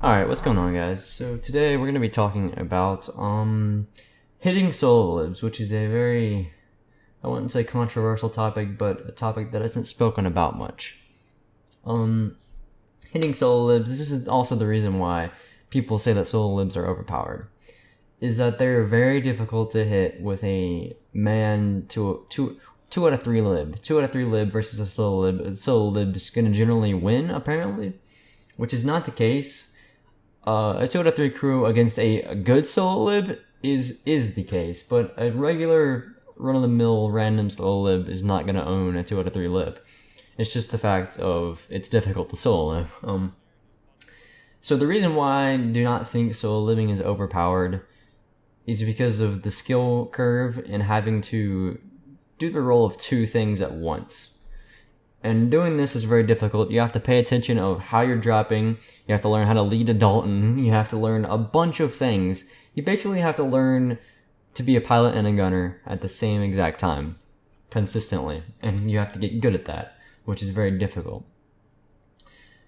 Alright, what's going on, guys? So today we're going to be talking about hitting solo libs, which is a very, I wouldn't say controversial topic, but a topic that isn't spoken about much. Hitting solo libs, this is also the reason why people say that solo libs are overpowered, is that they're very difficult to hit with a man to 2 out of 3 lib. 2 out of 3 lib versus a solo lib. A solo lib is going to generally win, apparently, which is not the case. A 2 out of 3 crew against a good solo lib is the case, but a regular run-of-the-mill random solo lib is not going to own a 2 out of 3 lib. It's just the fact of it's difficult to solo lib. So the reason why I do not think solo living is overpowered is because of the skill curve and having to do the role of 2 things at once. And doing this is very difficult. You have to pay attention of how you're dropping. You have to learn how to lead a Dalton. You have to learn a bunch of things. You basically have to learn to be a pilot and a gunner at the same exact time, consistently. And you have to get good at that, which is very difficult.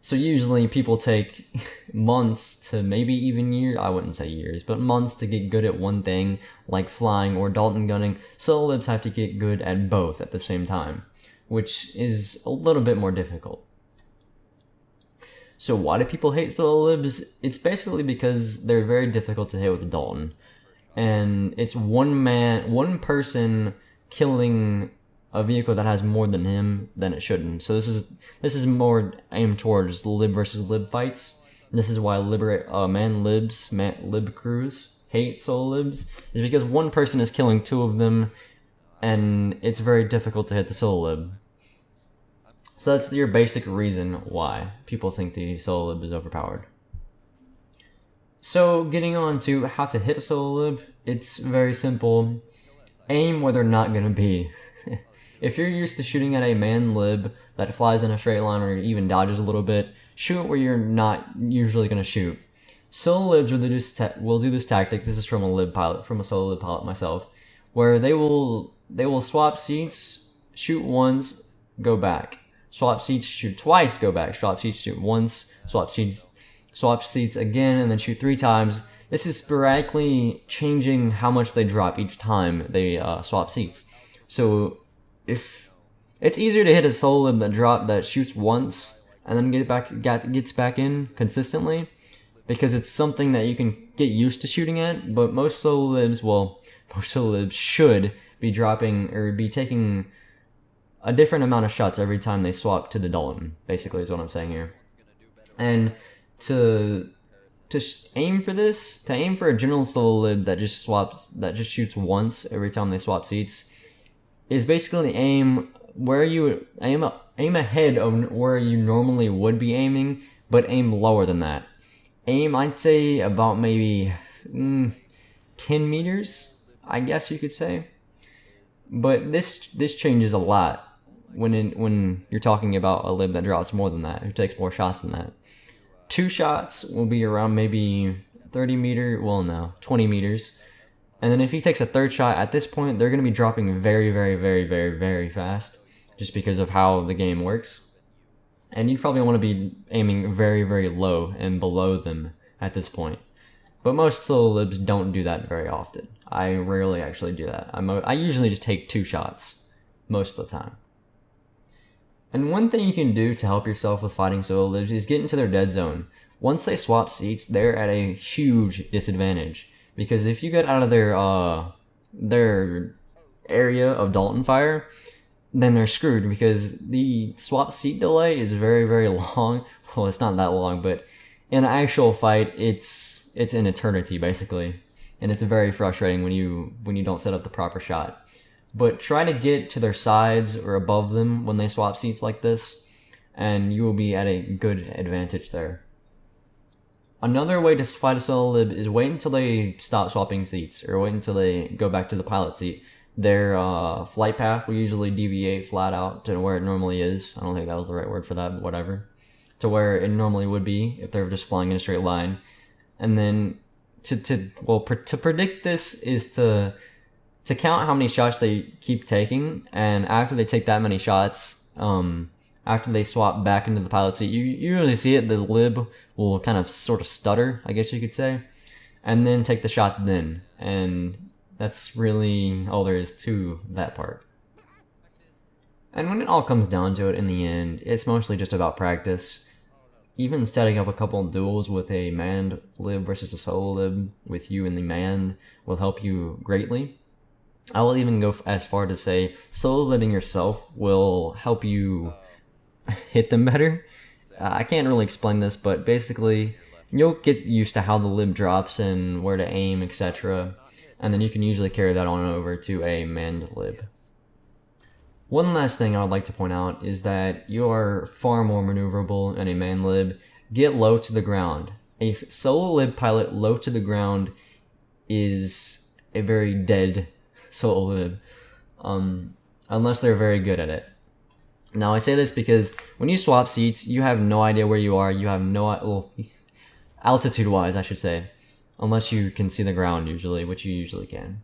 So usually people take months to maybe even years, I wouldn't say years, but months to get good at one thing, like flying or Dalton gunning. Solo libs have to get good at both at the same time, which is a little bit more difficult. So why do people hate solo libs? It's basically because they're very difficult to hit with the Dalton. And it's one person killing a vehicle that has more than him than it shouldn't. So this is more aimed towards lib versus lib fights. This is why lib crews hate solo libs, is because one person is killing 2 of them, and it's very difficult to hit the solo lib. So that's your basic reason why people think the solo lib is overpowered. So getting on to how to hit a solo lib, it's very simple. Aim where they're not going to be. If you're used to shooting at a man lib that flies in a straight line or even dodges a little bit, shoot where you're not usually going to shoot. Solo libs will do this tactic. This is from a solo lib pilot myself, where they will swap seats, shoot once, go back. Swap seats, shoot twice, go back. Swap seats, shoot once, swap seats again, and then shoot 3 times. This is sporadically changing how much they drop each time they swap seats. So if it's easier to hit a solo lib that shoots once and then gets back in consistently, because it's something that you can get used to shooting at. But most solo libs should be dropping or be taking a different amount of shots every time they swap to the Dalton, basically, is what I'm saying here. And to aim for this, to aim for a general solo lib that just shoots once every time they swap seats, is basically aim ahead of where you normally would be aiming, but aim lower than that. Aim, I'd say, about maybe 10 meters, I guess you could say. But this changes a lot when you're talking about a lib that drops more than that, who takes more shots than that. 2 shots will be around maybe 20 meters. And then if he takes a 3rd shot, at this point, they're going to be dropping very, very, very, very, very fast, just because of how the game works. And you probably want to be aiming very, very low and below them at this point. But most solo libs don't do that very often. I rarely actually do that. I usually just take 2 shots most of the time. And one thing you can do to help yourself with fighting solo libs is get into their dead zone. Once they swap seats, they're at a huge disadvantage, because if you get out of their area of Dalton fire, then they're screwed, because the swap seat delay is very, very long. Well, it's not that long, but in an actual fight, it's an eternity, basically. And it's very frustrating when you don't set up the proper shot. But try to get to their sides or above them when they swap seats like this, and you will be at a good advantage there. Another way to fight a solo lib is wait until they stop swapping seats, or wait until they go back to the pilot seat. Their flight path will usually deviate flat out to where it normally is. I don't think that was the right word for that, but whatever. To where it normally would be if they're just flying in a straight line. And then to predict this is to count how many shots they keep taking, and after they take that many shots, after they swap back into the pilot seat, you usually see it, the lib will kind of sort of stutter, I guess you could say, and then take the shot then. And that's really all there is to that part. And when it all comes down to it in the end, it's mostly just about practice. Even setting up a couple of duels with a manned lib versus a solo lib with you and the manned will help you greatly. I will even go as far to say solo libbing yourself will help you hit them better. I can't really explain this, but basically you'll get used to how the lib drops and where to aim, etc. And then you can usually carry that on over to a manned lib. One last thing I would like to point out is that you are far more maneuverable in a manned lib. Get low to the ground. A solo lib pilot low to the ground is a very dead solo lib, unless they're very good at it. Now I say this because when you swap seats, you have no idea where you are. You have no, well, altitude-wise, I should say, unless you can see the ground usually, which you usually can.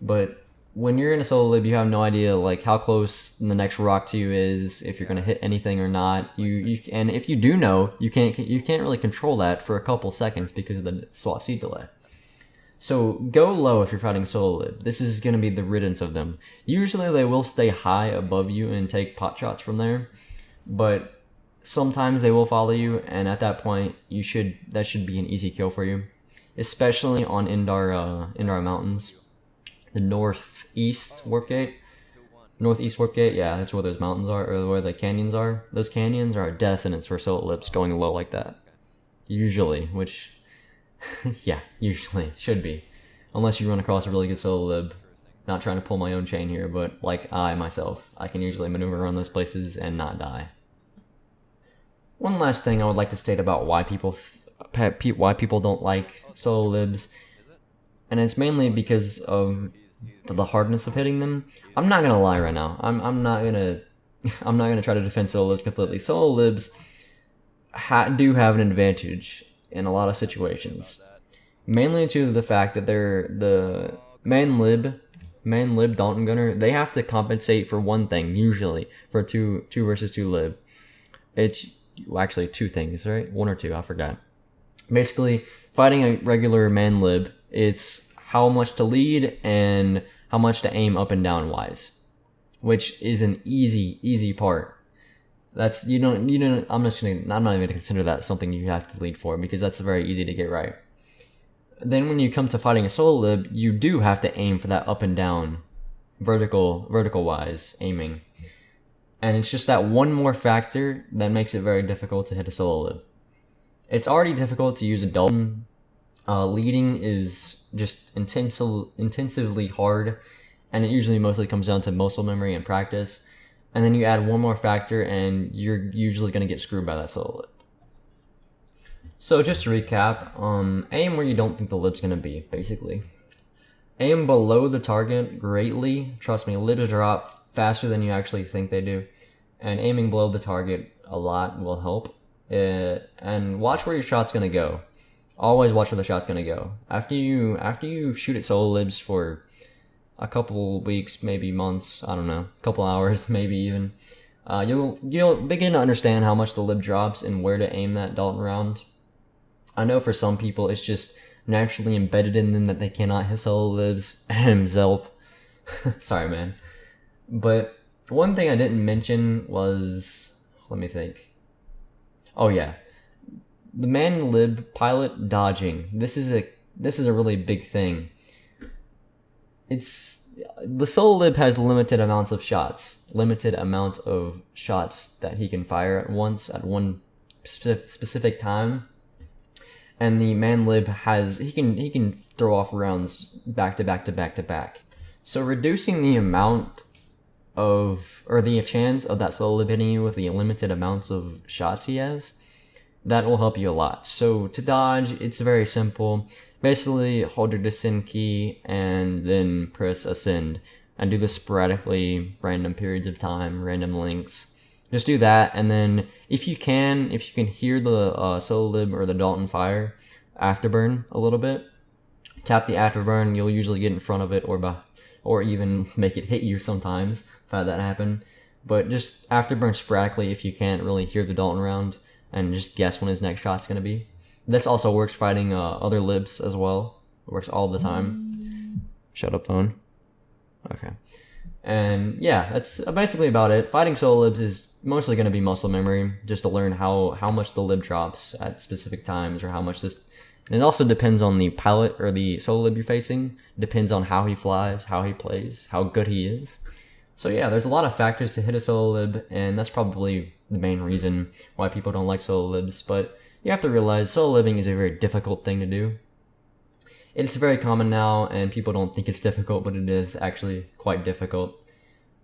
But when you're in a solo lib, you have no idea like how close the next rock to you is, if you're gonna hit anything or not. And if you do know, you can't really control that for a couple seconds because of the swap seat delay. So go low if you're fighting solo lib. This is gonna be the riddance of them. Usually they will stay high above you and take pot shots from there, but sometimes they will follow you, and at that point that should be an easy kill for you, especially on Indar mountains. The northeast warp gate, yeah, that's where those mountains are, or where the canyons are. Those canyons are a death sentence for solo libs going low like that. Usually, which, yeah, usually should be. Unless you run across a really good solo lib. Not trying to pull my own chain here, but like I can usually maneuver around those places and not die. One last thing I would like to state about why people don't like solo libs, and it's mainly because of the hardness of hitting them. I'm not gonna lie right now. I'm not gonna try to defend solo libs completely. Solo libs do have an advantage in a lot of situations, mainly to the fact that they're the main lib Dalton gunner. They have to compensate for one thing usually for two versus two lib. It's actually two things, right? One or two, I forgot. Basically, fighting a regular man lib, it's how much to lead and how much to aim up and down wise, which is an easy part. That's I'm not even gonna consider that something you have to lead for, because that's very easy to get right. Then when you come to fighting a solo lib, you do have to aim for that up and down vertical wise aiming. And it's just that one more factor that makes it very difficult to hit a solo lib. It's already difficult to use a Dalton. Leading is just intensively hard, and it usually mostly comes down to muscle memory and practice. And then you add one more factor, and you're usually going to get screwed by that solo lib. So just to recap, aim where you don't think the lib's going to be, basically. Aim below the target greatly. Trust me, libs drop faster than you actually think they do. And aiming below the target a lot will help. And watch where your shot's going to go. Always watch where the shot's going to go. After you shoot at solo libs for a couple weeks, maybe months, I don't know, a couple hours, maybe even, you'll begin to understand how much the lib drops and where to aim that Dalton round. I know for some people it's just naturally embedded in them that they cannot hit solo libs. Zelp. Sorry, man. But one thing I didn't mention was, let me think. Oh yeah, the man lib pilot dodging. This is a really big thing. The solo lib has limited amount of shots that he can fire at once at one specific time, and the man lib he can throw off rounds back to back. So reducing the amount the chance of that solo lib hitting you with the limited amounts of shots he has, that will help you a lot. So to dodge, it's very simple. Basically, hold your descend key and then press ascend, and do this sporadically, random periods of time, random lengths. Just do that, and then if you can hear the solo lib or the Dalton fire afterburn a little bit, tap the afterburn. You'll usually get in front of it or even make it hit you sometimes. I've had that happen. but just afterburn sporadically if you can't really hear the Dalton round, and just guess when his next shot's gonna be. This also works fighting other libs as well. It works all the time. Shut up, phone. Okay. And yeah, that's basically about it. Fighting solo libs is mostly going to be muscle memory, just to learn how much the lib drops at specific times, or how much this. And it also depends on the pilot or the solo lib you're facing. Depends on how he flies, how he plays, how good he is. So yeah, there's a lot of factors to hit a solo lib, and that's probably the main reason why people don't like solo libs. But you have to realize solo libbing is a very difficult thing to do. It's very common now, and people don't think it's difficult, but it is actually quite difficult.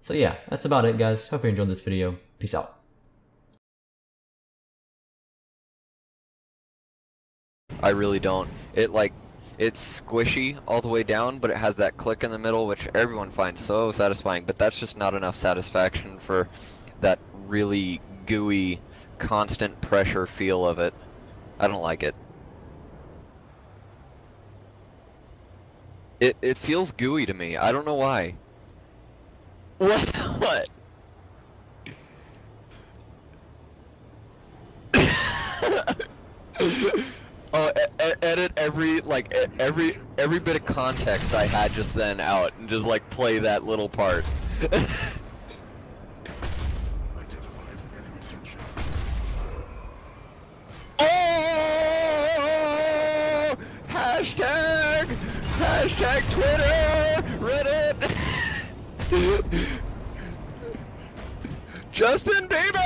So yeah, that's about it, guys. Hope you enjoyed this video. Peace out. I really don't. It's squishy all the way down, but it has that click in the middle, which everyone finds so satisfying, but that's just not enough satisfaction for that really gooey, constant pressure feel of it. I don't like it. It feels gooey to me. I don't know why. What? What? Oh, edit every bit of context I had just then out, and just like play that little part. Oh! Hashtag Twitter, Reddit. Justin Bieber.